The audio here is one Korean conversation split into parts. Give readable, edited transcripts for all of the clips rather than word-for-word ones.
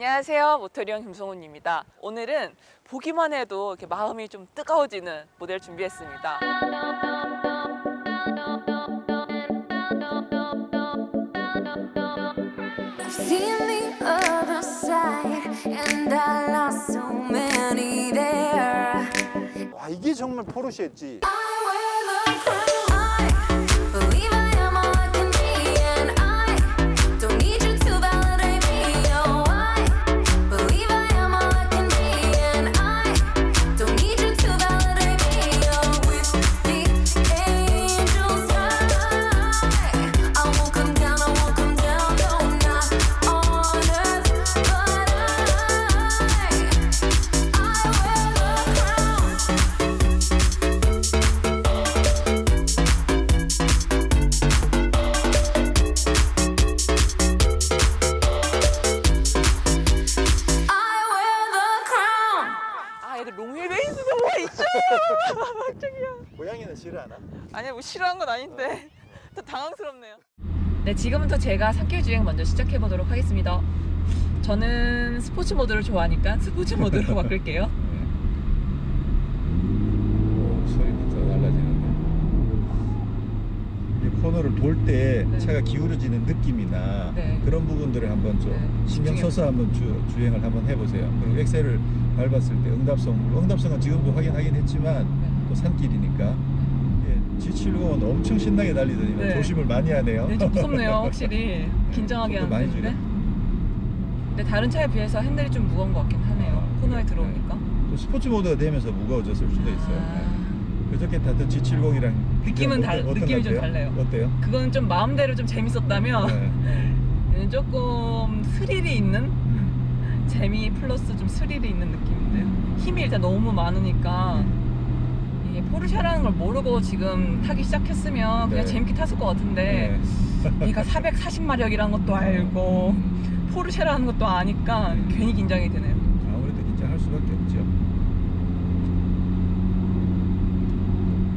안녕하세요, 모터리언 김성훈입니다. 오늘은 보기만 해도 이렇게 마음이 좀 뜨거워지는 모델 준비했습니다. Seen the other side, and I lost so many there. 와, 이게 정말 포르쉐였지. I wear the crown. I believe I am all I can be, and I don't need you to validate me. Oh, I believe I am all I can be, and I don't need you to validate me. Oh, with the angels high, I won't come down, no, not on earth, but I wear the crown. I wear the crown. 아, 얘들 롱힐 베이스가 뭐가 있죠? 깜짝이야. 고양이는 싫어하나? 아니야, 뭐 싫어한 건 아닌데 또 당황스럽네요. 네, 지금부터 제가 산길 주행 먼저 시작해 보도록 하겠습니다. 저는 스포츠 모드를 좋아하니까 스포츠 모드로 바꿀게요. 오, 소리부터 달라지는데. 이 코너를 돌 때 네. 차가 기울어지는 느낌이나 네. 그런 부분들을 한번 좀 네, 신경 집중해 써서 한번 주행을 한번 해보세요. 그리고 엑셀을 밟았을 때 응답성은 지금도 확인하긴 했지만 네. 또 산길이니까 G70은 엄청 신나게 달리더니만 네. 조심을 많이 하네요. 네, 좀 무섭네요, 확실히. 긴장하게 속도 많이 하는 줄여. 편인데. 근데 다른 차에 비해서 핸들이 좀 무거운 것 같긴 하네요. 코너에 들어오니까. 또 스포츠 모드가 되면서 무거워졌을 수도 있어요. 아. 그저께 탔던 G70이랑 느낌이 좀 달라요. 어때요? 그건 좀 마음대로 좀 재밌었다면 네. 얘는 조금 스릴이 있는 재미 플러스 좀 스릴이 있는 느낌인데요. 힘이 일단 너무 많으니까 이게 포르쉐라는 걸 모르고 지금 타기 시작했으면 그냥 네. 재밌게 탔을 것 같은데 얘가 440마력이라는 것도 알고 포르쉐라는 것도 아니까 괜히 긴장이 되네요. 아무래도 긴장할 수밖에 없죠.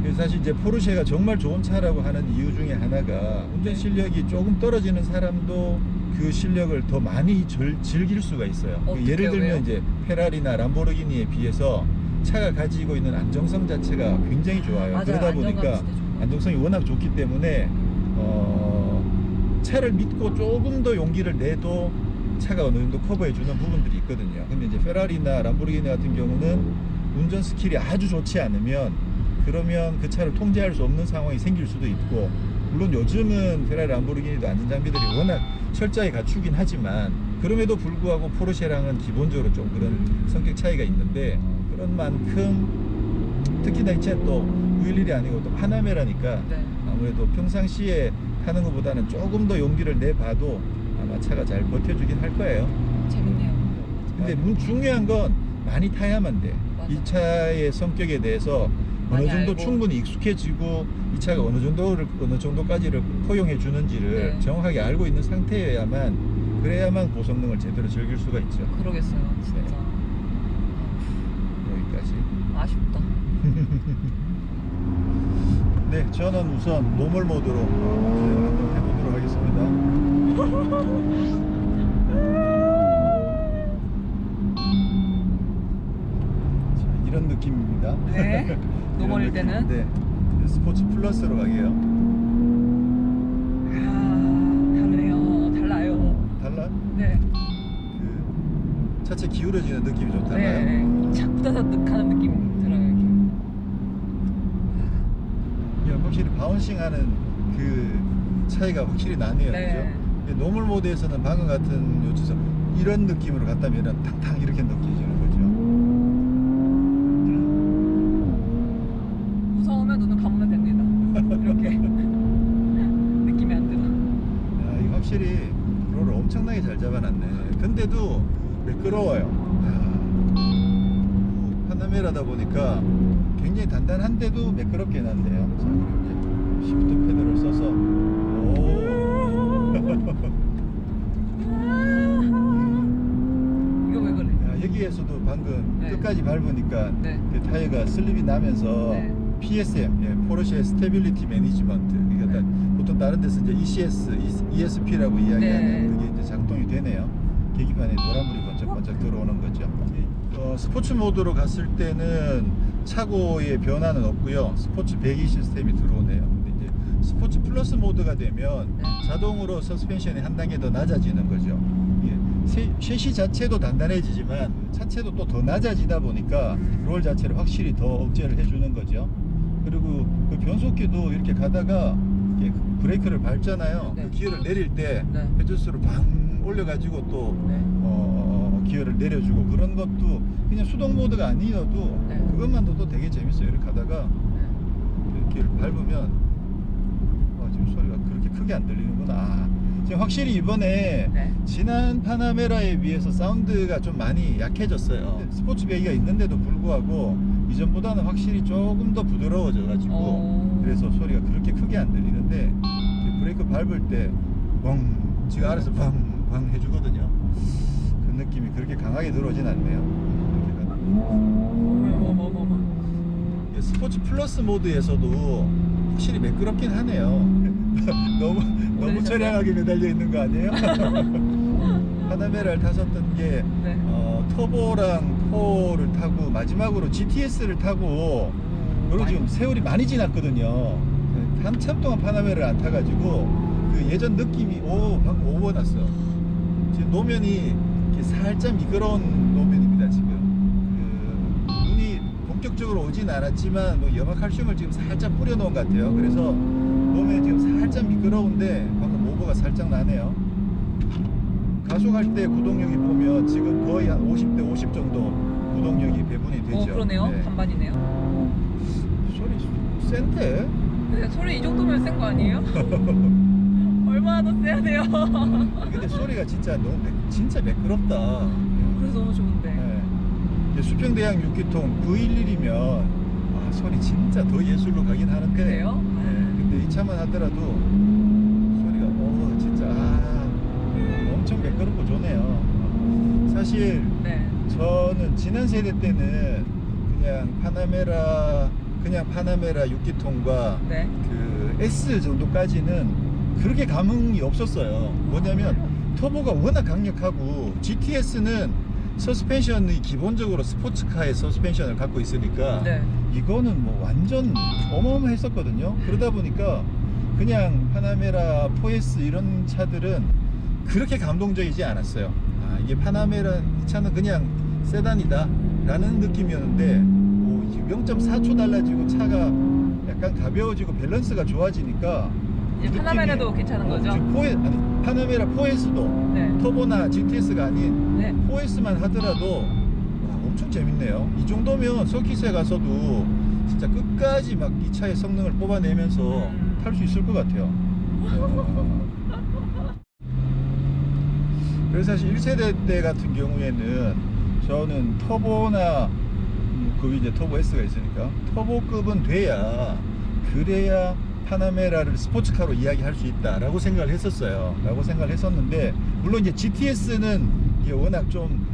그래서 사실 이제 포르쉐가 정말 좋은 차라고 하는 이유 중에 하나가 운전 실력이 조금 떨어지는 사람도 그 실력을 더 많이 즐길 수가 있어요. 어떡해요? 예를 들면 왜요? 이제 페라리나 람보르기니에 비해서 차가 가지고 있는 안정성 자체가 굉장히 좋아요. 맞아요. 그러다 안정감 보니까 진짜 좋아요. 안정성이 워낙 좋기 때문에 차를 믿고 조금 더 용기를 내도 차가 어느 정도 커버해 주는 부분들이 있거든요. 근데 이제 페라리나 람보르기니 같은 경우는 운전 스킬이 아주 좋지 않으면 그러면 그 차를 통제할 수 없는 상황이 생길 수도 있고, 물론 요즘은 페라리 람보르기니도 안전장비들이 워낙 철저히 갖추긴 하지만 그럼에도 불구하고 포르쉐랑은 기본적으로 좀 그런 성격 차이가 있는데, 그런 만큼 특히나 이 차는 또 911이 아니고 또 파나메라니까 네. 아무래도 평상시에 타는 것보다는 조금 더 용기를 내봐도 아마 차가 잘 버텨주긴 할 거예요. 재밌네요. 근데 중요한 건 많이 타야만 돼. 맞아. 이 차의 성격에 대해서 어느 많이 정도 알고. 충분히 익숙해지고 이 차가 어느 정도까지를 포용해 주는지를 네. 정확하게 알고 있는 상태여야만, 그래야만 고성능을 제대로 즐길 수가 있죠. 그러겠어요, 진짜. 네. 여기까지. 아쉽다. 네, 저는 우선 노멀 모드로 한번 해보도록 하겠습니다. 자, 이런 느낌입니다. 네. 이런 노멀일 때는? 네. 스포츠 플러스로 가게요. 아, 다르네요. 달라요. 달라? 네. 그 차체 기울어지는 느낌이 좀 달라요. 네. 착 부다닥하는 느낌 들어요, 이렇게. 야, 확실히 바운싱하는 그 차이가 확실히 나네요. 네. 그죠? 근데 노멀 모드에서는 방금 같은 요지서 이런 느낌으로 갔다면 탕탕 이렇게 느껴지는 거죠. 무서우면 눈을 감으면 됩니다. 이렇게. 느낌이 안 들어. 야, 이거 확실히 롤을 엄청나게 잘 잡아놨네. 근데도 매끄러워요. 파나메라다 보니까 굉장히 단단한데도 매끄럽게 해놨네요. 자, 그리고 이제 시프트 패드를 써서 이거 왜 그래? 야, 여기에서도 방금 네. 끝까지 밟으니까 네. 그 타이어가 슬립이 나면서 네. PSM, 포르쉐 스테빌리티 매니지먼트, 그러니까 네. 보통 다른 데서 이제 ECS, ESP라고 이야기하는 네. 그게 이제 작동이 되네요. 계기판에 노란불이 번쩍번쩍 들어오는 거죠. 스포츠 모드로 갔을 때는 차고의 변화는 없고요. 스포츠 배기 시스템이 들어오네요. 근데 이제 스포츠 플러스 모드가 되면 네. 자동으로 서스펜션이 한 단계 더 낮아지는 거죠. 셰시 자체도 단단해지지만 차체도 또 더 낮아지다 보니까 롤 자체를 확실히 더 억제를 해주는 거죠. 그리고 그 변속기도 이렇게 가다가 이렇게 브레이크를 밟잖아요. 네. 그 기어를 내릴 때 네. 페드스를 방 올려가지고 또 네. 기어를 내려주고 그런 것도 그냥 수동 모드가 아니어도 네. 그것만도 되게 재밌어요. 이렇게 가다가 이렇게 밟으면 지금 소리가 그렇게 크게 안 들리는구나. 지금 확실히 이번에 네. 지난 파나메라에 비해서 사운드가 좀 많이 약해졌어요. 스포츠 배기가 있는데도 불구하고 이전보다는 확실히 조금 더 부드러워져 가지고 그래서 소리가 그렇게 크게 안 들리는데 브레이크 밟을 때 뻥 지금 알아서 뻥뻥 해주거든요. 그 느낌이 그렇게 강하게 들어오진 않네요. 이렇게 가다가. 스포츠 플러스 모드에서도 확실히 매끄럽긴 하네요. 너무 처량하게 매달려 있는 거 아니에요? 파나메라를 탔었던 게 네. 터보랑 포를 타고 마지막으로 GTS를 타고 그리고 지금 세월이 많이 지났거든요. 한참 동안 파나메라를 안 타가지고 그 예전 느낌이 방금 오버 났어. 지금 노면이 이렇게 살짝 미끄러운 노면입니다. 지금 눈이 본격적으로 오진 않았지만 뭐 염화칼슘을 지금 살짝 뿌려놓은 것 같아요. 그래서 노면이 지금 살짝 미끄러운데 방금 오버가 살짝 나네요. 가속할 때 구동력이 보면 지금 거의 한 50대 50 정도 구동력이 배분이 되죠. 그러네요. 네. 반반이네요. 소리 센데? 근데 소리 이 정도면 센 거 아니에요? 얼마나 더 세야 돼요? 근데 소리가 진짜 진짜 매끄럽다. 그래서 너무 좋은데. 네. 이제 수평대양 6기통 911이면 소리 진짜 더 예술로 가긴 하는데. 그래요? 네. 근데 이 차만 하더라도 소리가 진짜 엄청 매끄럽고 좋네요. 사실 네. 저는 지난 세대 때는 그냥 파나메라 6기통과 네. 그 S 정도까지는 그렇게 감흥이 없었어요. 뭐냐면 터보가 워낙 강력하고 GTS는 서스펜션이 기본적으로 스포츠카의 서스펜션을 갖고 있으니까 네. 이거는 뭐 완전 어마어마했었거든요. 그러다 보니까 그냥 파나메라 4S 이런 차들은 그렇게 감동적이지 않았어요. 이게 파나메라 이 차는 그냥 세단이다 라는 느낌이었는데 0.4초 달라지고 차가 약간 가벼워지고 밸런스가 좋아지니까 이제 파나메라도 괜찮은 거죠? 파나메라 4S도 네. 터보나 GTS가 아닌 네. 4S만 하더라도 엄청 재밌네요. 이 정도면 서킷에 가서도 진짜 끝까지 막 이 차의 성능을 뽑아내면서 탈 수 있을 것 같아요. 그래서 사실 1세대 때 같은 경우에는 저는 터보나 그 이제 터보 S가 있으니까 터보급은 돼야 그래야 파나메라를 스포츠카로 이야기할 수 있다라고 생각을 했었는데 물론 이제 GTS는 이게 워낙 좀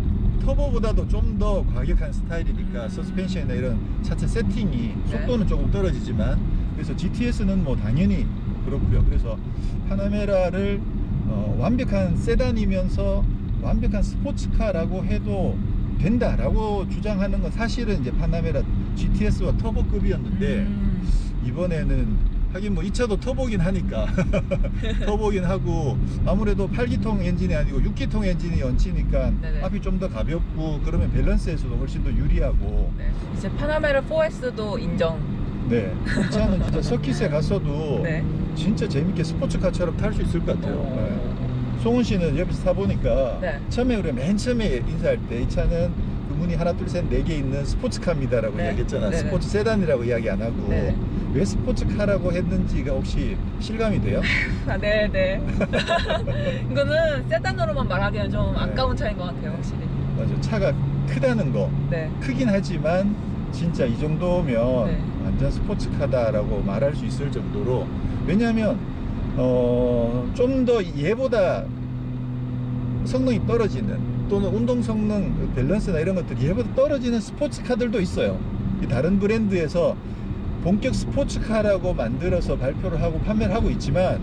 터보보다도 좀 더 과격한 스타일이니까 서스펜션이나 이런 차체 세팅이 속도는 조금 떨어지지만 그래서 GTS는 뭐 당연히 그렇고요. 그래서 파나메라를 완벽한 세단이면서 완벽한 스포츠카라고 해도 된다라고 주장하는 건 사실은 이제 파나메라 GTS와 터보급이었는데 이번에는 하긴 뭐 이 차도 터보긴 하니까 터보긴 하고 아무래도 8기통 엔진이 아니고 6기통 엔진이 얹히니까 네네. 앞이 좀 더 가볍고 그러면 밸런스에서도 훨씬 더 유리하고 네. 이제 파나메라 4S도 인정. 네, 이 차는 진짜 서킷에 갔어도 네. 진짜 재밌게 스포츠카처럼 탈 수 있을 것 같아요. 네. 송은 씨는 옆에서 타보니까 네. 처음에 우리가 맨 처음에 인사할 때 이 차는 그 문이 하나 둘 셋 네 개 있는 스포츠카입니다라고 네. 이야기했잖아. 네네. 스포츠 세단이라고 이야기 안 하고 네. 왜 스포츠카라고 했는지가 혹시 실감이 돼요? 네네. 이거는 세단으로만 말하기엔 좀 아까운 차인 것 같아요, 확실히. 맞아, 차가 크다는 거 네. 크긴 하지만 진짜 이 정도면 네. 완전 스포츠카다라고 말할 수 있을 정도로 왜냐하면 좀 더 얘보다 성능이 떨어지는 또는 운동 성능 밸런스나 이런 것들이 얘보다 떨어지는 스포츠카들도 있어요. 이 다른 브랜드에서 본격 스포츠카라고 만들어서 발표를 하고 판매를 하고 있지만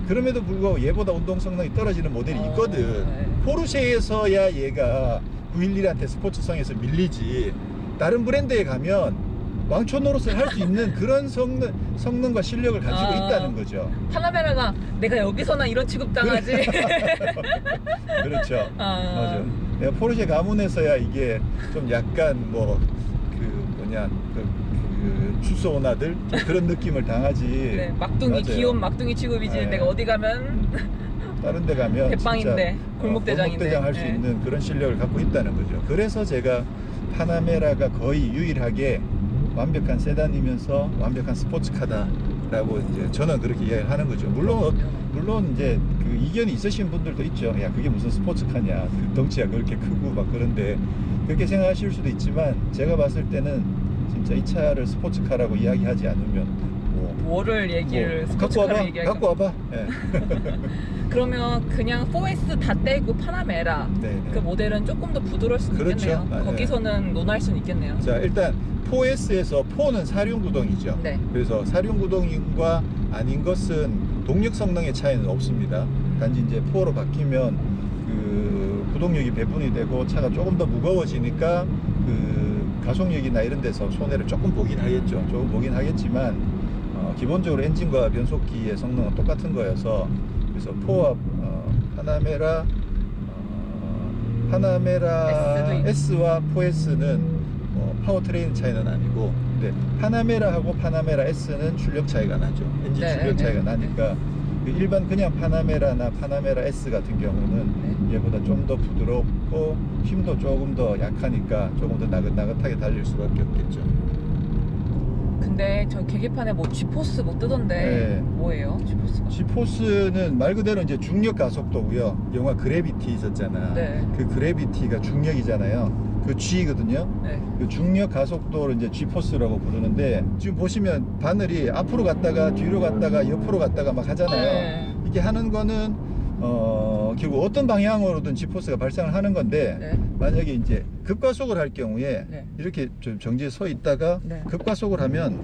그럼에도 불구하고 얘보다 운동 성능이 떨어지는 모델이 있거든. 네. 포르쉐에서야 얘가 911한테 스포츠성에서 밀리지. 다른 브랜드에 가면 왕초 노릇을 할 수 있는 그런 성능과 실력을 가지고 있다는 거죠. 파나메라가 내가 여기서나 이런 취급당하지. 그렇죠. 아. 맞아. 내가 포르쉐 가문에서야 이게 좀 약간 뭐 주소 오나들 좀 그런 느낌을 당하지. 네, 막둥이 맞아요. 귀여운 막둥이 취급이지. 네. 내가 어디 가면 다른 데 가면 대빵인데, 진짜 골목대장인데. 골목대장 할 수 네. 있는 그런 실력을 갖고 있다는 거죠. 그래서 제가 파나메라가 거의 유일하게 완벽한 세단이면서 완벽한 스포츠카다라고 이제 저는 그렇게 이야기를 하는 거죠. 물론 이제 그 이견이 있으신 분들도 있죠. 야, 그게 무슨 스포츠카냐, 그 덩치가 그렇게 크고 막 그런데 그렇게 생각하실 수도 있지만 제가 봤을 때는 진짜 이 차를 스포츠카라고 이야기하지 않으면 뭐를 얘기를 갖고 스포츠카를 와봐, 얘기할까? 갖고 와봐. 예. 그러면 그냥 4S 다 떼고 파나메라 네, 네. 그 모델은 조금 더 부드러울 수 그렇죠. 있겠네요. 아, 네. 거기서는 논할 수는 있겠네요. 자, 일단 4S에서 4는 사륜구동이죠. 네. 그래서 사륜구동과 아닌 것은 동력 성능의 차이는 없습니다. 단지 이제 4로 바뀌면 그 구동력이 배분이 되고 차가 조금 더 무거워지니까 그 가속력이나 이런 데서 손해를 조금 보긴 하겠죠. 조금 보긴 하겠지만 기본적으로 엔진과 변속기의 성능은 똑같은 거여서 그래서 4와 파나메라 S와 4S는 파워트레인 차이는 아니고 근데 파나메라하고 파나메라 S는 출력 차이가 나죠. 엔진 네, 출력 차이가 네, 나니까 그 일반 그냥 파나메라나 파나메라 S 같은 경우는 얘보다 좀 더 부드럽고 힘도 조금 더 약하니까 조금 더 나긋나긋하게 달릴 수밖에 없겠죠. 근데 저 계기판에 뭐 G포스 뭐 뜨던데 네. 뭐예요? G포스가? G포스는 말 그대로 이제 중력 가속도고요. 영화 그래비티 있었잖아. 네. 그 그래비티가 중력이잖아요. 그 G거든요. 네. 그 중력 가속도를 이제 G포스라고 부르는데 지금 보시면 바늘이 앞으로 갔다가 뒤로 갔다가 옆으로 갔다가 막 하잖아요. 네. 이렇게 하는 거는 결국 어떤 방향으로든 G포스가 발생을 하는 건데 네. 만약에 이제 급가속을 할 경우에 네. 이렇게 좀 정지에 서 있다가 네. 급가속을 하면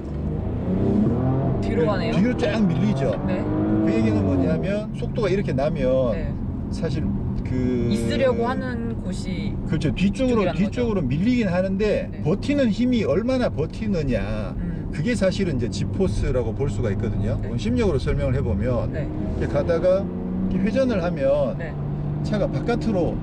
뒤로 가네요. 뒤로 쫙 밀리죠. 네. 그 얘기는 뭐냐면 속도가 이렇게 나면 네. 사실 그 있으려고 하는 곳이 그렇죠. 뒤쪽으로 거죠. 밀리긴 하는데 네. 버티는 힘이 얼마나 버티느냐 그게 사실은 이제 G포스라고 볼 수가 있거든요. 네. 원심력으로 설명을 해보면 네. 이렇게 가다가 이렇게 회전을 하면 네. 차가 바깥으로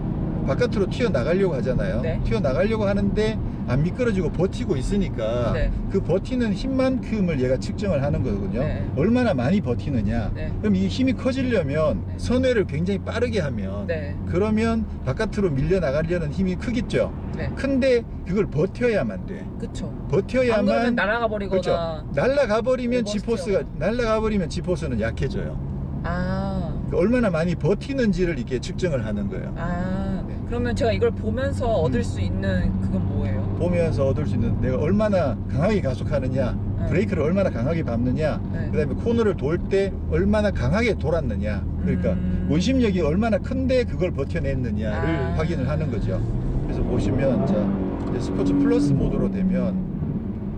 튀어나가려고 하잖아요. 네. 튀어나가려고 하는데 안 미끄러지고 버티고 있으니까 네. 그 버티는 힘만큼을 얘가 측정을 하는 거거든요. 네. 얼마나 많이 버티느냐. 네. 그럼 이 힘이 커지려면 네. 선회를 굉장히 빠르게 하면 네. 그러면 바깥으로 밀려나가려는 힘이 크겠죠. 네. 근데 그걸 버텨야만 돼. 그쵸. 안 그러면 버텨야만 날아가 버리거나. 그렇죠. 날아가 버리면 오버스티어가. G포스는 약해져요. 아. 그러니까 얼마나 많이 버티는지를 이렇게 측정을 하는 거예요. 아. 네. 그러면 제가 이걸 보면서 얻을 수 있는 그건 뭐예요? 보면서 얻을 수 있는 내가 얼마나 강하게 가속하느냐, 네. 브레이크를 얼마나 강하게 밟느냐, 네. 그다음에 코너를 돌 때 얼마나 강하게 돌았느냐, 그러니까 원심력이 얼마나 큰데 그걸 버텨냈느냐를 아. 확인을 하는 거죠. 그래서 보시면 자 이제 스포츠 플러스 모드로 되면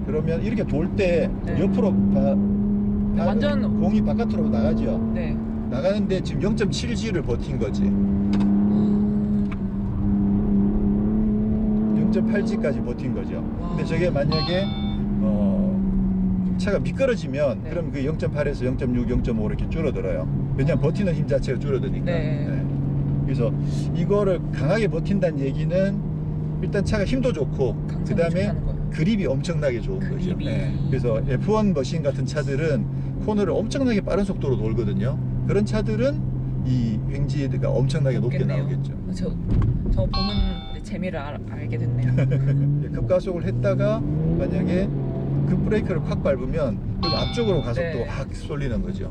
그러면 이렇게 돌 때 네. 옆으로 완전- 공이 바깥으로 나가죠. 네. 나가는데 지금 0.7G를 버틴 거지. 0.8G까지 버틴 거죠. 와. 근데 저게 만약에 차가 미끄러지면 네. 그럼 그 0.8에서 0.6, 0.5 이렇게 줄어들어요. 왜냐면 버티는 힘 자체가 줄어드니까. 네. 그래서 이거를 강하게 버틴다는 얘기는 일단 차가 힘도 좋고 강성이 그 다음에 좋다는 거예요. 그립이 엄청나게 좋은 거죠. 그립이. 그래서 F1 머신 같은 차들은 코너를 엄청나게 빠른 속도로 돌거든요. 그런 차들은 이 횡지가 엄청나게 높게 높겠네요. 나오겠죠. 저 보는 재미를 알게 됐네요. 급가속을 했다가 만약에 급 브레이크를 콱 밟으면 그럼 앞쪽으로 가속도가 네. 확 쏠리는 거죠.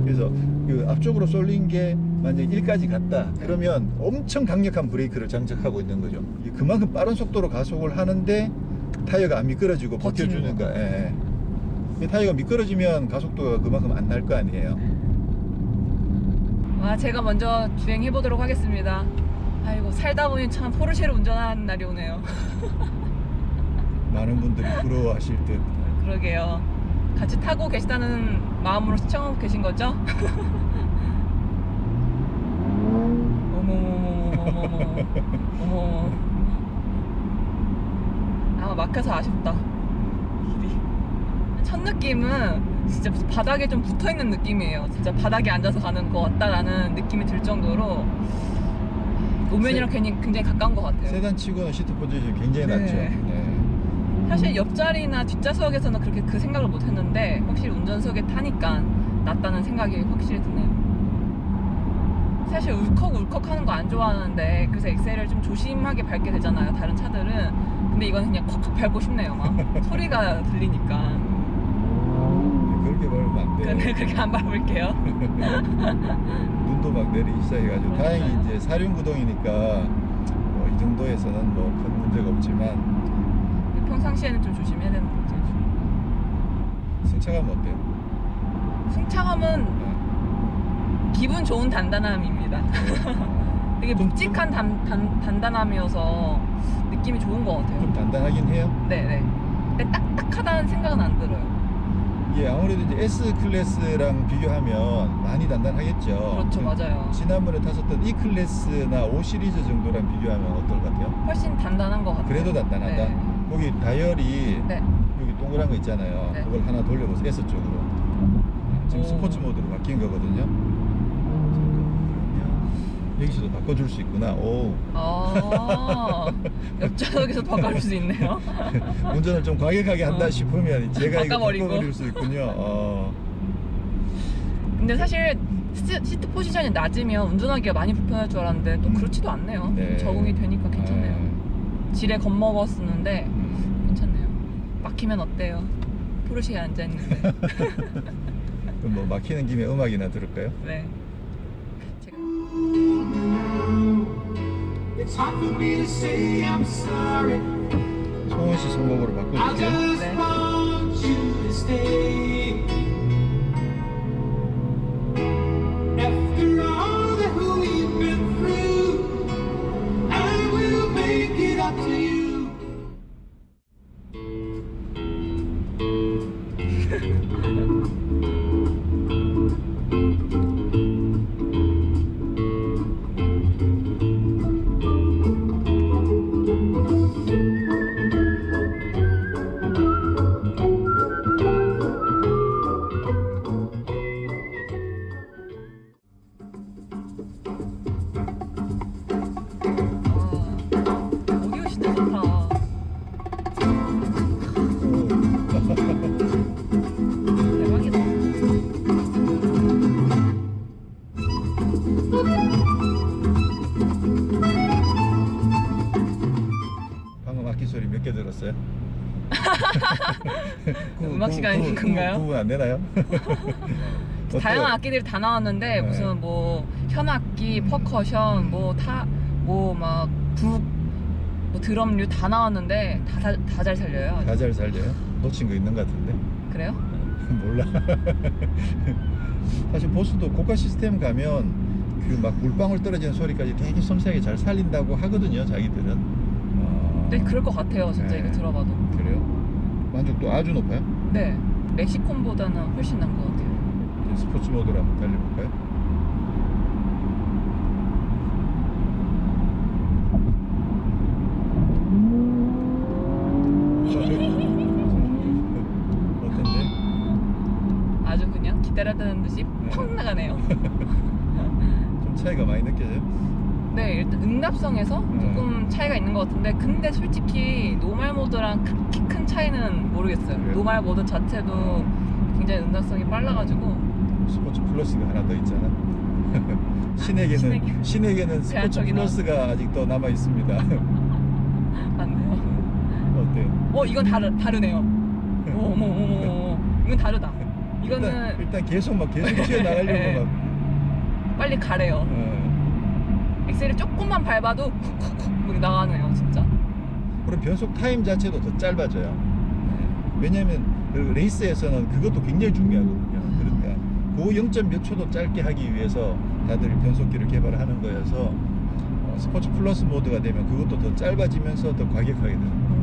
그래서 그 앞쪽으로 쏠린 게 만약에 1까지 갔다 네. 그러면 엄청 강력한 브레이크를 장착하고 있는 거죠. 그만큼 빠른 속도로 가속을 하는데 타이어가 안 미끄러지고 버티는 버텨주는 거야. 예. 이 타이어가 미끄러지면 가속도가 그만큼 안 날 거 아니에요. 제가 먼저 주행해 보도록 하겠습니다. 아이고 살다 보니 참 포르쉐를 운전하는 날이 오네요. 많은 분들이 부러워하실 듯. 그러게요. 같이 타고 계시다는 마음으로 시청하고 계신 거죠? 어머머머머머머머. 어머. 아, 막혀서 아쉽다. 길이. 첫 느낌은 진짜 무슨 바닥에 좀 붙어 있는 느낌이에요. 진짜 바닥에 앉아서 가는 것 같다라는 느낌이 들 정도로 노면이랑 굉장히 가까운 것 같아요. 세단 치고는 시트 포지션이 굉장히 네. 낮죠. 네. 사실 옆자리나 뒷좌석에서는 그렇게 그 생각을 못 했는데 확실히 운전석에 타니까 낫다는 생각이 확실히 드네요. 사실 울컥울컥 하는 거 안 좋아하는데 그래서 엑셀을 좀 조심하게 밟게 되잖아요, 다른 차들은. 근데 이건 그냥 콱콱 밟고 싶네요. 막 소리가 들리니까. 그렇게 밟으면 안 돼요. 근데 그렇게 안 밟을게요. 눈도 막 내리기 시작해가지고 다행히 이제 사륜구동이니까 뭐 이 정도에서는 뭐 큰 문제가 없지만 평상시에는 좀 조심해야 되는 거죠. 승차감은 어때요? 승차감은 네. 기분 좋은 단단함입니다. 되게 좀- 묵직한 단단함이어서 느낌이 좋은 것 같아요. 좀 단단하긴 해요. 네네. 근데 딱딱하다는 생각은 안 들어요. 예, 아무래도 이제 S 클래스랑 비교하면 많이 단단하겠죠. 그렇죠, 맞아요. 지난번에 탔었던 E 클래스나 5 시리즈 정도랑 비교하면 어떨 것 같아요? 훨씬 단단한 것 같아요. 그래도 단단하다. 네. 거기 다이얼이 네. 여기 동그란 거 있잖아요. 네. 그걸 하나 돌려보세요. S 쪽으로. 지금 오. 스포츠 모드로 바뀐 거거든요. 그러면 여기서도 바꿔줄 수 있구나. 오. 아, 옆좌석에서 바꿔줄 수 있네요. 운전을 좀 과격하게 한다 어. 싶으면 제가 이거 바꿔버리고. 바꿔버릴 수 있군요. 근데 사실 시트 포지션이 낮으면 운전하기가 많이 불편할 줄 알았는데 또 그렇지도 않네요. 네. 적응이 되니까 괜찮네요. 지레 겁먹었었는데 괜찮네요. 막히면 어때요? 포르쉐에 앉아있는데. 그럼 뭐 막히는 김에 음악이나 들을까요? 네. 제가 It's hard for me to say I'm sorry. 송은 씨 선곡으로 I 바꿔줄게요. just 네. want you to stay. After all that we've been through, I will make it up to you. 오디오 진짜 좋다. 대박이다. 방금 악기 소리 몇 개 들었어요? 음악 시간인 건가요? 구분 안 되나요? 어때요? 다양한 악기들이 다 나왔는데 네. 무슨 뭐 현악기, 퍼커션, 뭐 북, 뭐 드럼류 다 나왔는데 다 잘 살려요. 다 잘 살려요? 놓친 거 있는 것 같은데? 그래요? 몰라. 사실 보스도 고가 시스템 가면 그 막 물방울 떨어지는 소리까지 되게 섬세하게 잘 살린다고 하거든요, 자기들은. 네, 그럴 것 같아요. 진짜 네. 이거 들어봐도. 그래요? 만족도 아주 높아요? 네, 멕시콘보다는 훨씬 난 것 같아요. 이제 스포츠 모드로 한번 달려볼까요? 어떤데? 아주 그냥 기다렸다는 듯이 펑 나가네요. 좀 차이가 많이 느껴져요? 네, 일단 응답성에서 조금 차이가 있는 것 같은데 근데 솔직히 노멀 모드랑 그렇게 큰 차이는 모르겠어요. 그래요? 노멀 모드 자체도 굉장히 응답성이 빨라가지고 스포츠 플러스가 하나 더 있잖아. 신에게는 스포츠 제한적이다. 플러스가 아직도 남아 있습니다. 맞네요. 어때요? 이건 다르네요. 어머. 이건 다르다. 이거는 일단 계속 튀어나가려고 네. 막. 빨리 가래요. 엑셀을 조금만 밟아도 쿡쿡쿡 나가네요, 진짜. 그럼 변속 타임 자체도 더 짧아져요. 왜냐하면 레이스에서는 그것도 굉장히 중요하거든요. 그러니까 그 0. 몇 초도 짧게 하기 위해서 다들 변속기를 개발하는 거여서 스포츠 플러스 모드가 되면 그것도 더 짧아지면서 더 과격하게 되는 거예요.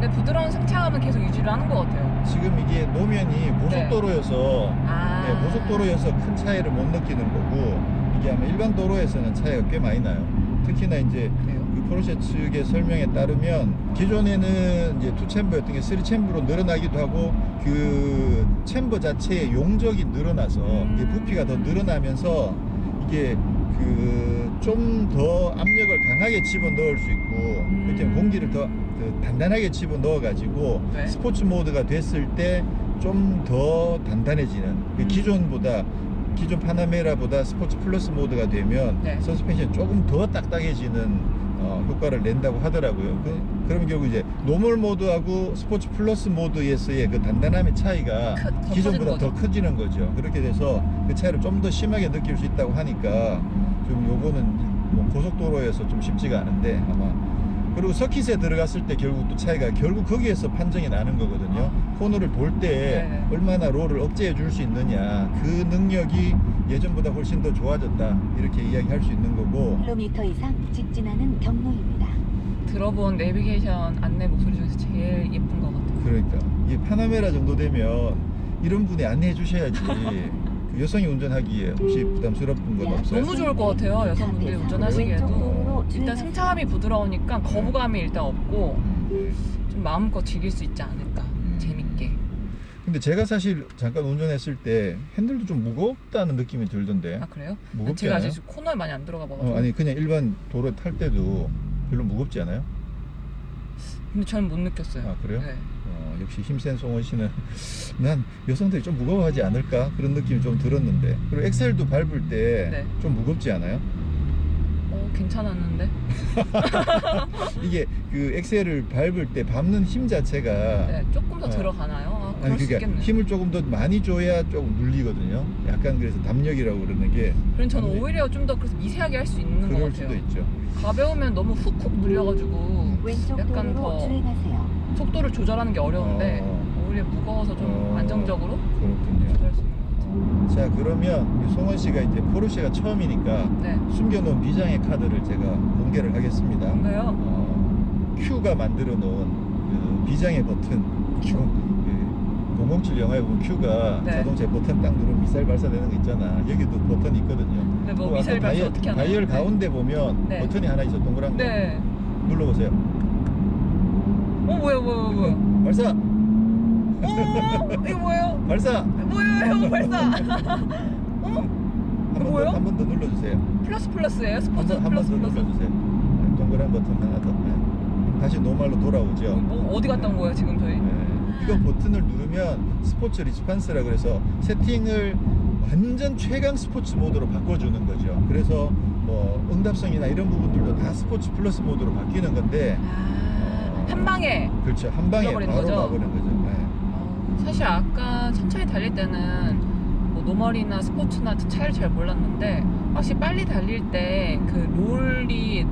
근데 부드러운 승차감은 계속 유지를 하는 것 같아요. 지금 이게 노면이 고속도로여서 아. 네, 고속도로여서 큰 차이를 못 느끼는 거고 이게 아마 일반 도로에서는 차이가 꽤 많이 나요. 특히나 이제 그래요? 그 포르쉐 측의 설명에 따르면 기존에는 이제 2챔버였던 게 3챔버로 늘어나기도 하고 그 챔버 자체의 용적이 늘어나서 이게 부피가 더 늘어나면서 이게 그 좀 더 압력을 강하게 집어 넣을 수 있고 이렇게 공기를 더 단단하게 집어 넣어 가지고 네. 스포츠 모드가 됐을 때 좀 더 단단해지는 그 기존 파나메라보다 스포츠 플러스 모드가 되면 네. 서스펜션이 조금 더 딱딱해지는 효과를 낸다고 하더라고요. 그러면 결국 이제 노멀 모드하고 스포츠 플러스 모드에서의 그 단단함의 차이가 더 기존보다 커지는 더 거죠. 커지는 거죠. 그렇게 돼서 그 차이를 좀 더 심하게 느낄 수 있다고 하니까 좀 요거는 뭐 고속도로에서 좀 쉽지가 않은데 아마 그리고 서킷에 들어갔을 때 결국 또 차이가 결국 거기에서 판정이 나는 거거든요. 코너를 돌 때 네네. 얼마나 롤을 억제해 줄 수 있느냐 그 능력이 예전보다 훨씬 더 좋아졌다 이렇게 이야기할 수 있는 거고 1km 이상 직진하는 경로입니다. 들어본 내비게이션 안내 목소리 중에서 제일 예쁜 것 같아요. 그러니까 이 파나메라 정도 되면 이런 분이 안내해 주셔야지 그 여성이 운전하기에 혹시 부담스럽던 건 없어요? 너무 좋을 것 같아요. 여성분들이 운전하시기에도 왼쪽으로 일단 주행하세요. 승차감이 부드러우니까 거부감이 일단 없고 네. 좀 마음껏 즐길 수 있지 않을까. 재밌게. 근데 제가 사실 잠깐 운전했을 때 핸들도 좀 무겁다는 느낌이 들던데 아 그래요? 무겁지 제가 않아요? 아직 코너에 많이 안 들어가 봐가지고. 아니 그냥 일반 도로 탈 때도 별로 무겁지 않아요? 근데 저는 못 느꼈어요. 아 그래요? 네. 역시 힘센 송원 씨는 난 여성들이 좀 무거워하지 않을까 그런 느낌이 좀 들었는데 그리고 엑셀도 밟을 때 좀 네. 무겁지 않아요? 괜찮았는데. 이게 그 엑셀을 밟을 때 밟는 힘 자체가 네, 조금 더 어. 들어가나요? 아, 아니 그럴 수 그러니까 있겠네. 힘을 조금 더 많이 줘야 조금 눌리거든요. 약간 그래서 담력이라고 그러는 게 그럼 저는 담력- 오히려 좀 더 그래서 미세하게 할 수 있는 것 그럴 같아요. 수도 있죠. 가벼우면 너무 훅훅 눌려가지고 왼쪽 약간 도로로 더 주행하세요. 속도를 조절하는 게 어려운데 오히려 무거워서 좀 안정적으로 그렇군요. 조절할 수 있는 것 같아요. 자 그러면 송원 씨가 이제 포르쉐가 처음이니까 네. 숨겨놓은 비장의 카드를 제가 공개를 하겠습니다. 뭔가요? Q가 만들어 놓은 그 비장의 버튼. 그 007 영화에 보면 Q가 네. 자동차에 버튼 딱 누르면 미사일 발사되는 거 있잖아. 여기도 버튼이 있거든요. 네, 뭐 또 미사일 아까 발사 어떻게 하나요? 다이얼 네. 가운데 보면 네. 버튼이 하나 있어 동그란 거. 네. 눌러보세요. 뭐야? 발사! 이거 뭐예요? 발사! 뭐예요? 발사. 뭐예요? 한 번 더 눌러주세요. 플러스예요? 스포츠 한 번 더 눌러주세요. 네, 동그란 버튼 하나 더. 네. 다시 노말로 돌아오죠. 뭐 어디 갔다 온 거예요 지금 저희? 네. 이거 버튼을 누르면 스포츠 리스판스라 그래서 세팅을 완전 최강 스포츠 모드로 바꿔주는 거죠. 그래서 뭐 응답성이나 이런 부분들도 다 스포츠 플러스 모드로 바뀌는 건데 한 방에. 그렇죠. 한 방에 눌러버리는 바로 거죠? 가버리는 거죠. 네. 사실 아까 천천히 달릴 때는 뭐 노멀이나 스포츠나 차이를 잘 몰랐는데 확실히 빨리 달릴 때 그 롤이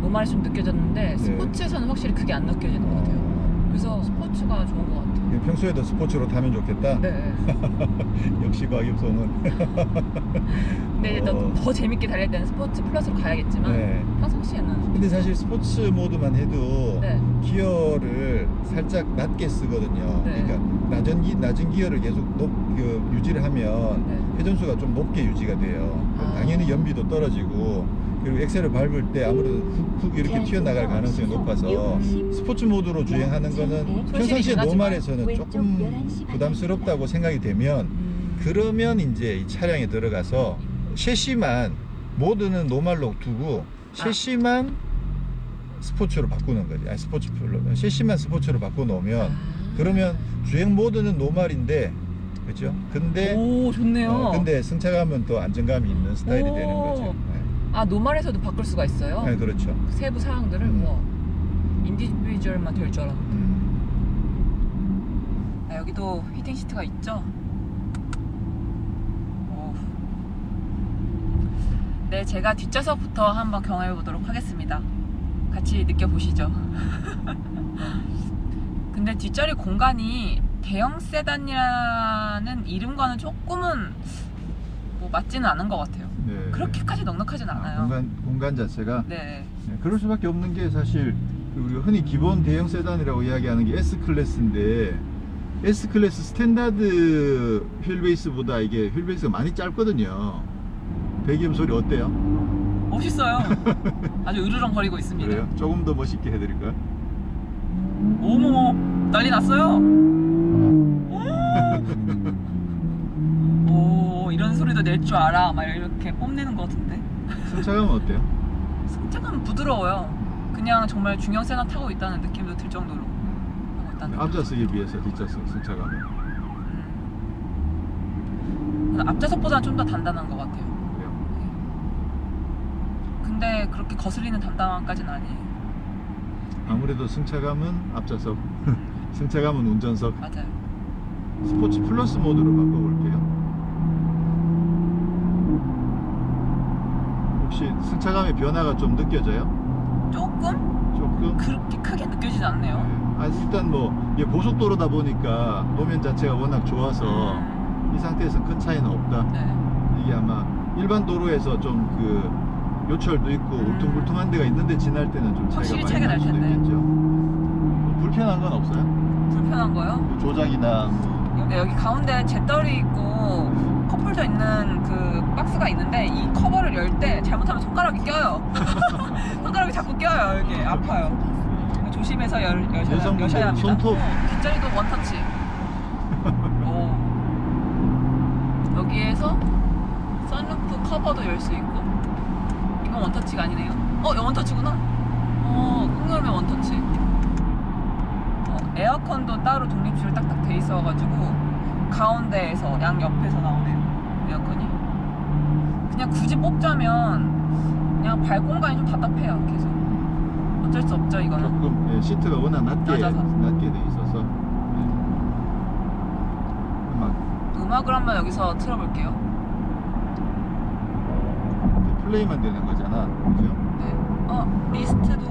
노멀이 좀 느껴졌는데 스포츠에서는 확실히 그게 안 느껴지는 것 같아요. 그래서 스포츠가 좋은 것 같아요. 평소에도 스포츠로 타면 좋겠다. 네. 역시 박입성은. 근데 이제 더 재밌게 달릴 때는 스포츠 플러스로 가야겠지만 네. 평상시에는 근데 사실 스포츠 모드만 해도 네. 기어를 살짝 낮게 쓰거든요. 네. 그러니까 낮은 기어를 계속 유지를 하면 네. 회전수가 좀 높게 유지가 돼요. 그럼 아. 당연히 연비도 떨어지고 그리고 엑셀을 밟을 때 아무래도 훅훅 이렇게 튀어나갈 가능성이 높아서 스포츠 모드로 주행하는 거는 평상시에 하지만 노말에서는 조금 부담스럽다고 생각이 되면 그러면 이제 이 차량에 들어가서 셰시만 모드는 노말로 두고 셰시만 스포츠로 바꾸는 거지. 아니 스포츠로 셰시만 스포츠로 바꿔 놓으면 그러면 주행 모드는 노말인데 그렇죠? 근데 오 좋네요. 근데 승차감은 또 안정감이 있는 스타일이 오. 되는 거죠. 아 노멀에서도 바꿀 수가 있어요? 네, 그렇죠. 세부 사항들을 뭐 인디비주얼만 될 줄 알았는데 아, 여기도 히팅 시트가 있죠? 오. 네, 제가 뒷좌석부터 한번 경험해 보도록 하겠습니다. 같이 느껴보시죠. 근데 뒷자리 공간이 대형 세단이라는 이름과는 조금은 뭐 맞지는 않은 것 같아요. 네. 그렇게까지 넉넉하진 않아요. 공간 자체가 네. 그럴 수밖에 없는 게 사실 우리가 흔히 기본 대형 세단이라고 이야기하는 게 S클래스인데 S클래스 스탠다드 휠베이스보다 이게 휠베이스가 많이 짧거든요. 배기음 소리 어때요? 멋있어요. 아주 으르렁거리고 있습니다. 그래요? 조금 더 멋있게 해드릴까요? 어머머, 난리 났어요. 오, 이런 소리도 낼 줄 알아. 막 이렇게 뽐내는 것 같은데. 승차감은 어때요? 승차감은 부드러워요. 그냥 정말 중형 세단 타고 있다는 느낌도 들 정도로 하고 있다는. 앞좌석에 비해서 뒷좌석 승차감은 앞좌석보다는 좀 더 단단한 것 같아요. 그래요? 근데 그렇게 거슬리는 단단함까지는 아니에요. 아무래도 승차감은 앞좌석, 승차감은 운전석. 맞아요. 스포츠 플러스 모드로 바꿔볼게요. 혹시 승차감의 변화가 좀 느껴져요? 조금? 그렇게 크게 느껴지지 않네요. 아, 일단 뭐 이게 고속도로다 보니까 도면 자체가 워낙 좋아서 이 상태에서 큰 차이는 없다. 네. 이게 아마 일반 도로에서 좀 그 요철도 있고 울퉁불퉁한 데가 있는데 지날 때는 좀 확실히 차이가 많이 날 차이가 수도 날 텐데. 있겠죠. 뭐 불편한 건 없어요? 불편한 거요? 뭐 조작이나 뭐 여기 가운데 잿떨이 있고 컵홀더 있는 그 박스가 있는데 이 커버를 열 때 잘못하면 손가락이 껴요. 손가락이 자꾸 껴요. 여기 아파요. 조심해서 여셔야 여성분들 합니다. 손톱. 뒷자리도 원터치. 오. 여기에서 선루프 커버도 열 수 있고. 이건 원터치가 아니네요. 이거 원터치구나. 꾹 누르면 원터치. 에어컨도 따로 독립줄 딱딱 돼 있어가지고 가운데에서 양 옆에서 나오네요. 에어컨이. 그냥 굳이 뽑자면 그냥 발 공간이 좀 답답해요. 계속. 어쩔 수 없죠 이거는. 조금 시트가 워낙 낮게 낮아서. 돼 있어서 음악을 한번 여기서 틀어볼게요. 플레이만 되는 거잖아, 그죠? 네. 리스트도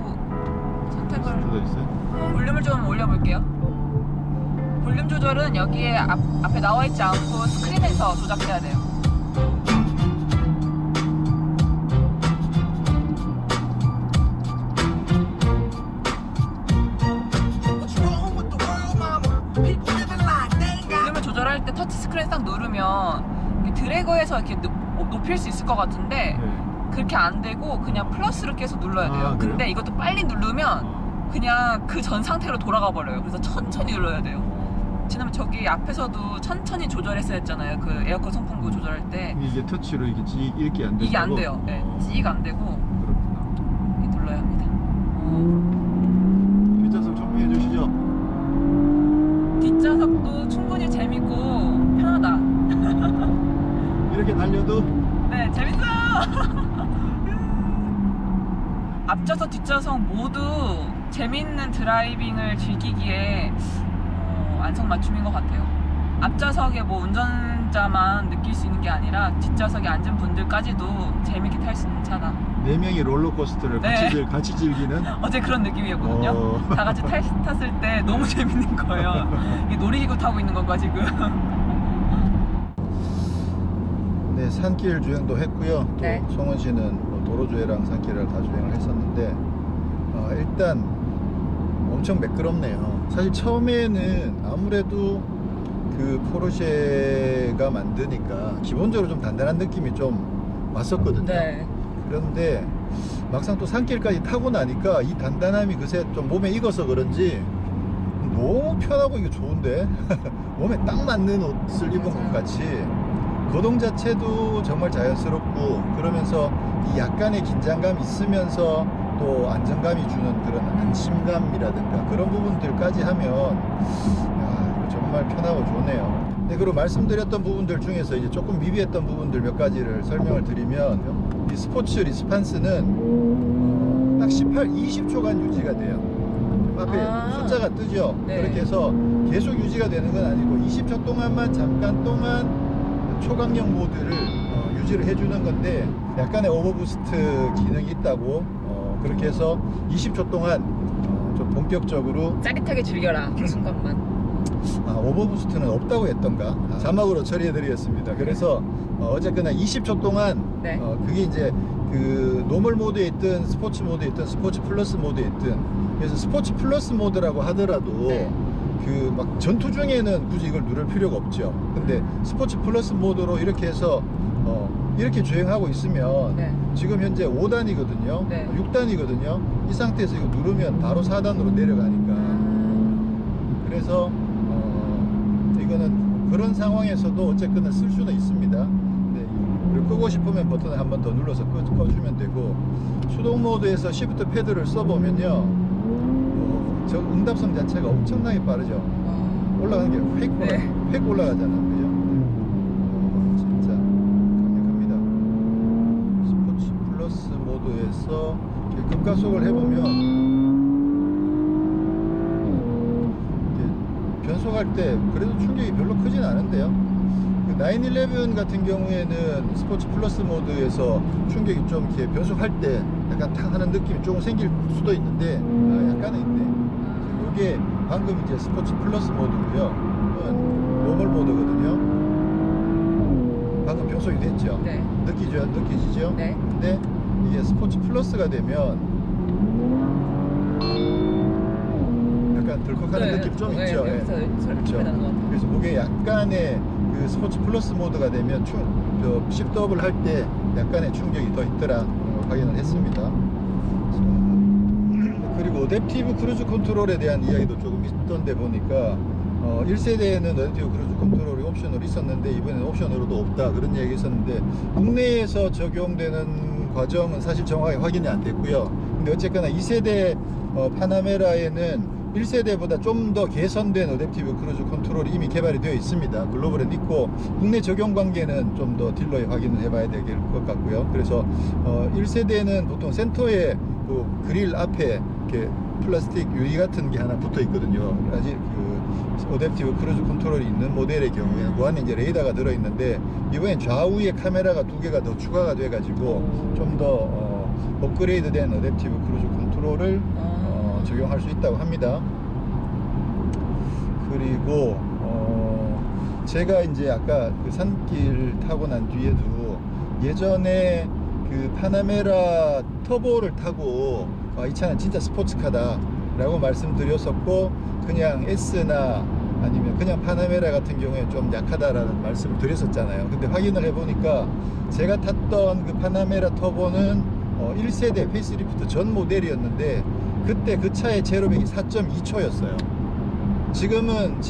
선택을. 시트도 있어요. 볼륨을 좀 올려볼게요. 볼륨 조절은 여기에 앞에 나와 있지 않고 스크린에서 조작해야 돼요. 볼륨을 조절할 때 터치 스크린 딱 누르면 드래그해서 이렇게 높일 수 있을 것 같은데 네. 그렇게 안 되고 그냥 플러스를 계속 눌러야 돼요. 아, 그래요? 근데 이것도 빨리 누르면 그냥 그 전 상태로 돌아가 버려요. 그래서 천천히 눌러야 돼요. 지난번 저기 앞에서도 천천히 조절했어야 했잖아요. 그 에어컨 송풍구 조절할 때 이게 터치로 이게 이렇게 안 되고 이게 안 돼요. 네, 찌가 안 되고 그렇구나. 이렇게 눌러야 합니다. 뒷좌석 정비해 주시죠. 뒷좌석도 충분히 재밌고 편하다. 이렇게 달려도 네, 재밌어요. 앞좌석, 뒷좌석 모두 재밌는 드라이빙을 즐기기에 안성맞춤인 것 같아요. 앞좌석에 뭐 운전자만 느낄 수 있는 게 아니라 뒷좌석에 앉은 분들까지도 재밌게 탈 수 있는 차다. 4명이 롤러코스터를 네. 같이 즐기는 어제 그런 느낌이었거든요. 다 같이 탔을 때 너무 재밌는 거예요. 이게 놀이기구 타고 있는 건가 지금? 네, 산길 주행도 했고요. 또 네. 송은 씨는 뭐 도로주행랑 산길을 다 주행을 했었는데 일단 엄청 매끄럽네요. 사실 처음에는 아무래도 그 포르쉐가 만드니까 기본적으로 좀 단단한 느낌이 좀 왔었거든요. 네. 그런데 막상 또 산길까지 타고 나니까 이 단단함이 그새 좀 몸에 익어서 그런지 너무 편하고 이게 좋은데 몸에 딱 맞는 옷을 입은 것 같이 거동 자체도 정말 자연스럽고 그러면서 이 약간의 긴장감이 있으면서 또 안정감이 주는 그런 안심감이라든가 그런 부분들까지 하면 야, 이거 정말 편하고 좋네요. 네, 그리고 말씀드렸던 부분들 중에서 이제 조금 미비했던 부분들 몇 가지를 설명을 드리면 이 스포츠 리스판스는 딱 20초간 유지가 돼요. 앞에 숫자가 뜨죠. 네. 그렇게 해서 계속 유지가 되는 건 아니고 20초 동안만 잠깐 동안 초강력 모드를 유지를 해주는 건데 약간의 오버부스트 기능이 있다고 그렇게 해서 20초 동안 좀 본격적으로 짜릿하게 즐겨라 그 순간만. 오버부스트는 없다고 했던가 자막으로 처리해 드리겠습니다. 그래서 어쨌거나 20초 동안 네. 그게 이제 그 노멀 모드에 있든 스포츠 모드에 있든 스포츠 플러스 모드에 있든, 그래서 스포츠 플러스 모드라고 하더라도 네. 그 막 전투 중에는 굳이 이걸 누를 필요가 없죠. 근데 스포츠 플러스 모드로 이렇게 해서 이렇게 주행하고 있으면 네. 지금 현재 5단이거든요. 네. 6단이거든요. 이 상태에서 이거 누르면 바로 4단으로 내려가니까. 그래서 이거는 그런 상황에서도 어쨌거나 쓸 수는 있습니다. 네. 그리고 끄고 싶으면 버튼을 한 번 더 눌러서 꺼주면 되고, 수동 모드에서 시프트 패드를 써보면요, 저 응답성 자체가 엄청나게 빠르죠. 올라가는 게 획 올라가잖아, 그죠? 진짜 강력합니다. 스포츠 플러스 모드에서 이렇게 급가속을 해보면 이렇게 변속할 때 그래도 충격이 별로 크진 않은데요. 그 911 같은 경우에는 스포츠 플러스 모드에서 충격이 좀 이렇게 변속할 때 약간 탁 하는 느낌이 조금 생길 수도 있는데, 약간은 있네. 이게 방금 이제 스포츠 플러스 모드고요. 이건 노멀 모드거든요. 방금 변속이 됐죠. 네. 느끼지죠? 네. 근데 이게 스포츠 플러스가 되면 약간 덜컥하는 느낌 좀 있죠. 예. 여기서 그렇죠. 설득이 나는 것 같아요. 그래서 그게 약간의 그 스포츠 플러스 모드가 되면 시프트업을 할 때 약간의 충격이 더 있더라 확인을 했습니다. 그리고 어댑티브 크루즈 컨트롤에 대한 이야기도 조금 있던데 보니까 1세대에는 어댑티브 크루즈 컨트롤이 옵션으로 있었는데 이번에는 옵션으로도 없다, 그런 얘기 있었는데, 국내에서 적용되는 과정은 사실 정확하게 확인이 안 됐고요. 근데 어쨌거나 2세대 파나메라에는 1세대보다 좀 더 개선된 어댑티브 크루즈 컨트롤이 이미 개발이 되어 있습니다. 글로벌에 있고, 국내 적용 관계는 좀 더 딜러에 확인을 해봐야 될 것 같고요. 그래서 1세대는 보통 센터에 그 그릴 앞에 이렇게 플라스틱 유리 같은 게 하나 붙어 있거든요. 아직 그 어댑티브 크루즈 컨트롤이 있는 모델의 경우에는 그 안에 이제 레이더가 들어 있는데, 이번엔 좌우에 카메라가 2개가 더 추가가 돼 가지고 좀 더 업그레이드된 어댑티브 크루즈 컨트롤을 적용할 수 있다고 합니다. 그리고 제가 이제 아까 그 산길 타고 난 뒤에도 예전에 그 파나메라 터보를 타고 이 차는 진짜 스포츠카다 라고 말씀드렸었고, 그냥 S나 아니면 그냥 파나메라 같은 경우에 좀 약하다라는 말씀을 드렸었잖아요. 근데 확인을 해보니까 제가 탔던 그 파나메라 터보는 1세대 페이스리프트 전 모델이었는데, 그때 그 차의 제로백이 4.2초였어요. 지금은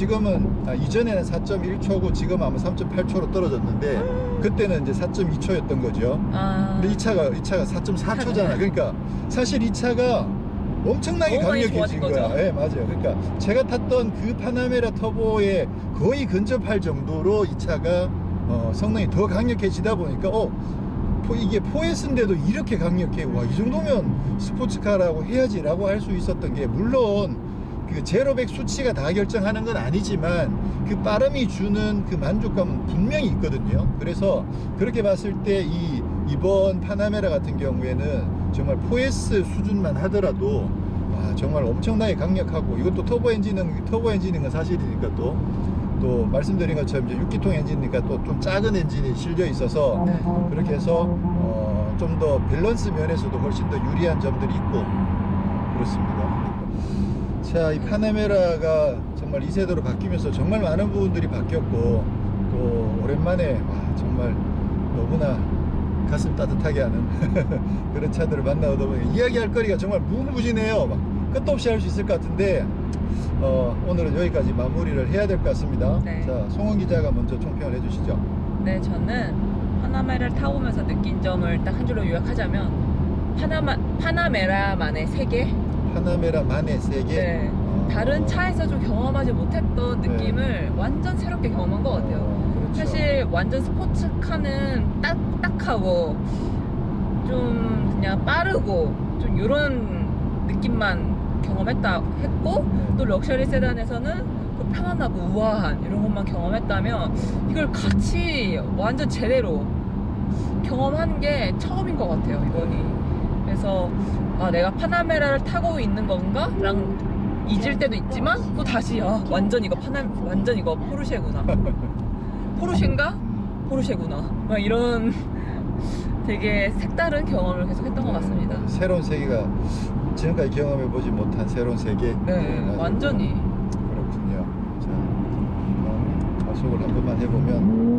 이전에는 4.1초고 지금 아마 3.8초로 떨어졌는데, 그때는 이제 4.2초였던 거죠. 근데 이 차가 4.4초잖아. 그러니까 사실 이 차가 엄청나게 너무 많이 강력해진 좋아진 거야. 거죠. 예, 맞아요. 그러니까 제가 탔던 그 파나메라 터보에 거의 근접할 정도로 이 차가 성능이 더 강력해지다 보니까 이게 4S인데도 이렇게 강력해. 와, 이 정도면 스포츠카라고 해야지라고 할 수 있었던 게, 물론 그 제로백 수치가 다 결정하는 건 아니지만 그 빠름이 주는 그 만족감은 분명히 있거든요. 그래서 그렇게 봤을 때 이번 파나메라 같은 경우에는 정말 4S 수준만 하더라도 와, 정말 엄청나게 강력하고, 이것도 터보 엔진인 건 사실이니까 또 말씀드린 것처럼 이제 6기통 엔진이니까 또 좀 작은 엔진이 실려 있어서 그렇게 해서 좀 더 밸런스 면에서도 훨씬 더 유리한 점들이 있고 그렇습니다. 자, 이 파나메라가 정말 2세대로 바뀌면서 정말 많은 부분들이 바뀌었고, 또 오랜만에 정말 너무나 가슴 따뜻하게 하는 그런 차들을 만나다 보니 이야기할 거리가 정말 무궁무진해요. 막 끝도 없이 할 수 있을 것 같은데 오늘은 여기까지 마무리를 해야 될 것 같습니다. 네. 자, 송원 기자가 먼저 총평을 해주시죠. 네, 저는 파나메라를 타보면서 느낀 점을 딱 한 줄로 요약하자면, 파나메라만의 세계? 파나메라만의 세계. 네. 다른 차에서 좀 경험하지 못했던 느낌을 완전 새롭게 경험한 것 같아요. 그렇죠. 사실 완전 스포츠카는 딱딱하고 좀 그냥 빠르고 좀 이런 느낌만 했고, 또 럭셔리 세단에서는 또 편안하고 우아한 이런 것만 경험했다면, 이걸 같이 완전 제대로 경험한 게 처음인 것 같아요, 이번이. 그래서 내가 파나메라를 타고 있는 건가? 랑 잊을 때도 있지만, 또 다시 완전 이거 포르쉐구나. 포르쉐인가? 포르쉐구나. 막 이런 되게 색다른 경험을 계속 했던 것 같습니다. 새로운 세계가 지금까지 경험해보지 못한 새로운 세계. 네, 가지고 완전히. 그렇군요. 자, 그럼 가속을 한 번만 해보면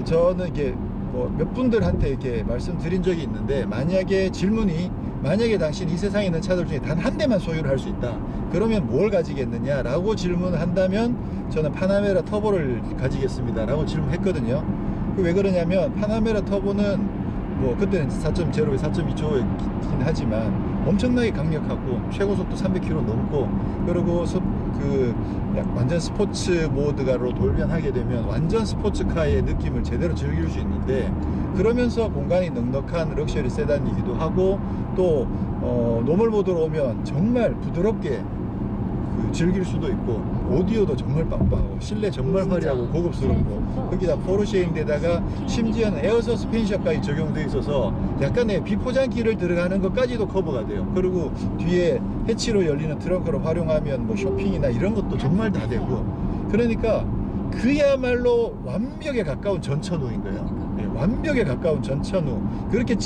저는 이게 뭐 몇 분들한테 이렇게 말씀드린 적이 있는데 만약에 당신 이 세상에 있는 차들 중에 단 한 대만 소유를 할 수 있다. 그러면 뭘 가지겠느냐라고 질문을 한다면 저는 파나메라 터보를 가지겠습니다라고 질문했거든요. 왜 그러냐면 파나메라 터보는 뭐 그때는 4.0에 4.2초이긴 하지만 엄청나게 강력하고 최고 속도 300km 넘고 그리고 완전 스포츠 모드가로 돌변하게 되면 완전 스포츠카의 느낌을 제대로 즐길 수 있는데 그러면서 공간이 넉넉한 럭셔리 세단이기도 하고 또 노멀 모드로 오면 정말 부드럽게 즐길 수도 있고 오디오도 정말 빵빵하고 실내 정말 화려하고 고급스럽고 거기다 포르쉐인데다가 심지어는 에어 서스펜션까지 적용되어 있어서 약간의 비포장기를 들어가는 것까지도 커버가 돼요. 그리고 뒤에 해치로 열리는 트렁크를 활용하면 뭐 쇼핑이나 이런 것도 정말 다 되고 그러니까 그야말로 완벽에 가까운 전천후인 거예요. 네, 완벽에 가까운 전천후. 그렇게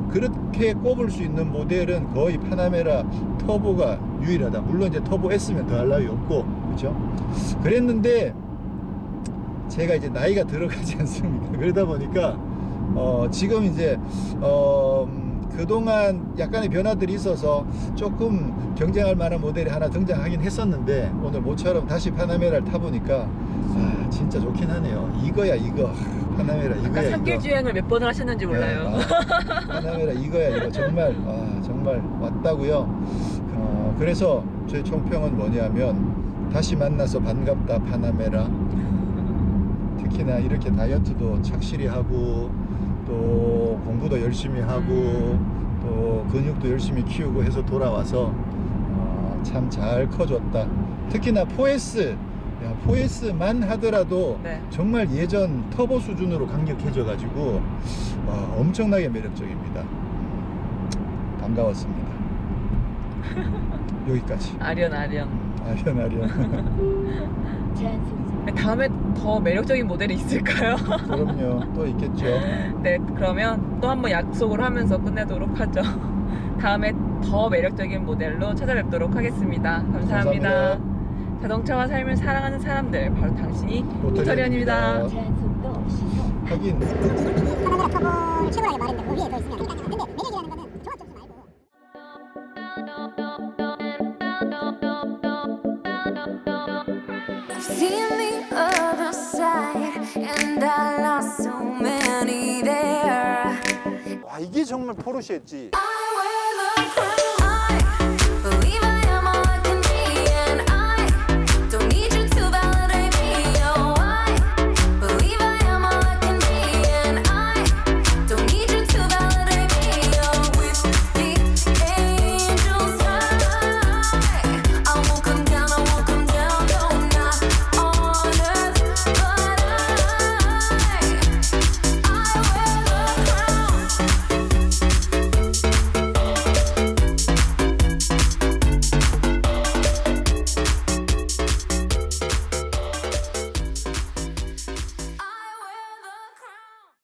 그렇게 꼽을 수 있는 모델은 거의 파나메라 터보가 유일하다. 물론 이제 터보 S면 더할 나위 없고, 그렇죠? 그랬는데 제가 이제 나이가 들어가지 않습니까? 그러다 보니까 지금 이제 그동안 약간의 변화들이 있어서 조금 경쟁할 만한 모델이 하나 등장하긴 했었는데 오늘 모처럼 다시 파나메라를 타보니까 진짜 좋긴 하네요. 이거야 이거. 파나메라 아까 이거야 산길 이거. 주행을 몇 번을 하셨는지 몰라요. 파나메라 이거야 이거. 정말 정말 왔다고요. 그래서 저희 총평은 뭐냐면 다시 만나서 반갑다 파나메라. 특히나 이렇게 다이어트도 착실히 하고 또 공부도 열심히 하고 또 근육도 열심히 키우고 해서 돌아와서 참 잘 커줬다. 특히나 4S만 하더라도 네. 정말 예전 터보 수준으로 강력해져 가지고 엄청나게 매력적입니다. 반가웠습니다. 여기까지. 아련. 아련. 제한 속도 다음에 더 매력적인 모델이 있을까요? 그럼요. 또 있겠죠. 네, 그러면 또 한번 약속을 하면서 끝내도록 하죠. 다음에 더 매력적인 모델로 찾아뵙도록 하겠습니다. 감사합니다. 자동차와 삶을 사랑하는 사람들, 바로 당신이 모터리언입니다. 제한 속도 시속 하긴 파나메라 터보 최고라게 말했는데 그 위에 더 있으면 근데 매력이라는 거는 종합 점수 말고 I've seen the other side, and I lost so many there. 이게 정말 포르쉐였지. I wear the crown.